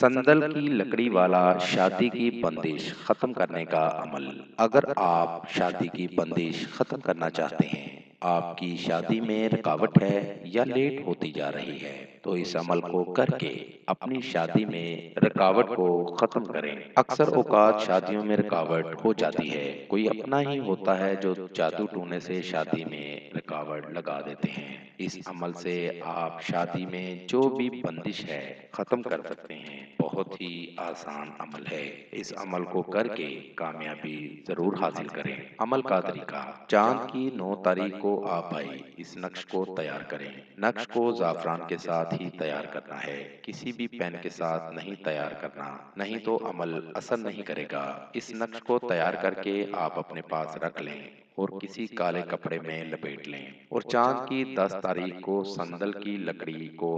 سندل کی لکڑی والا شادی کی بندش ختم کرنے کا عمل۔ اگر آپ شادی کی بندش ختم کرنا چاہتے ہیں، آپ کی شادی میں رکاوٹ ہے یا لیٹ ہوتی جا رہی ہے، تو اس عمل کو کر کے اپنی شادی میں رکاوٹ کو ختم کریں۔ اکثر اوقات شادیوں میں رکاوٹ ہو جاتی ہے، کوئی اپنا ہی ہوتا ہے جو جادو ٹونے سے شادی میں رکاوٹ لگا دیتے ہیں۔ اس عمل سے آپ شادی میں جو بھی بندش ہے ختم کر سکتے ہیں۔ بہت ہی آسان عمل ہے، اس عمل کو کر کے کامیابی ضرور حاصل کریں۔ عمل کا طریقہ: چاند کی 9 تاریخ کو آپ آئی اس نقش کو تیار کریں۔ نقش کو زعفران کے ساتھ ہی تیار کرنا ہے، کسی بھی پین کے ساتھ نہیں تیار کرنا، نہیں تو عمل اثر نہیں کرے گا۔ اس نقش کو تیار کر کے آپ اپنے پاس رکھ لیں اور کسی کالے کپڑے میں لپیٹ لیں، اور چاند کی 10 تاریخ کو سندل کی لکڑی کو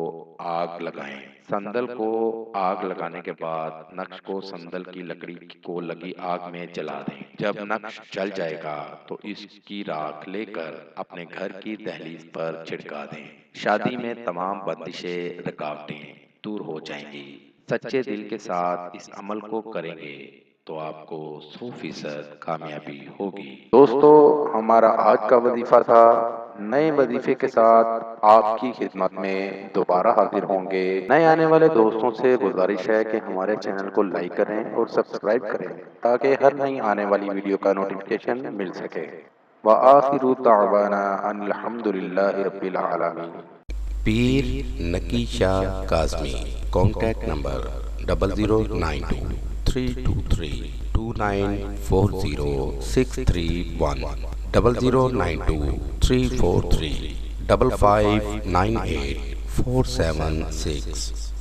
آگ لگائیں۔ سندل کو آگ لگانے کے بعد نقش کو سندل کی لکڑی کو لگی آگ میں جلا دیں۔ جب نقش جل جائے گا تو اس کی راکھ لے کر اپنے گھر کی دہلیز پر چھڑکا دیں۔ شادی میں تمام بندشیں، رکاوٹیں دور ہو جائیں گی۔ سچے دل کے ساتھ اس عمل کو کریں گے تو آپ کو 100% کامیابی ہوگی۔ دوستو، ہمارا آج کا وظیفہ تھا۔ نئے وظیفے کے ساتھ آپ کی خدمت میں دوبارہ حاضر ہوں گے۔ نئے آنے والے دوستوں سے گزارش ہے کہ ہمارے چینل کو لائک کریں اور سبسکرائب کریں تاکہ ہر نئی آنے والی ویڈیو کا نوٹیفیکیشن مل سکے۔ وآخر دعوانا ان الحمد للہ رب العالمین۔ پیر نکی شاہ کاظمی، کانٹیکٹ نمبر 009233294063 00923435598476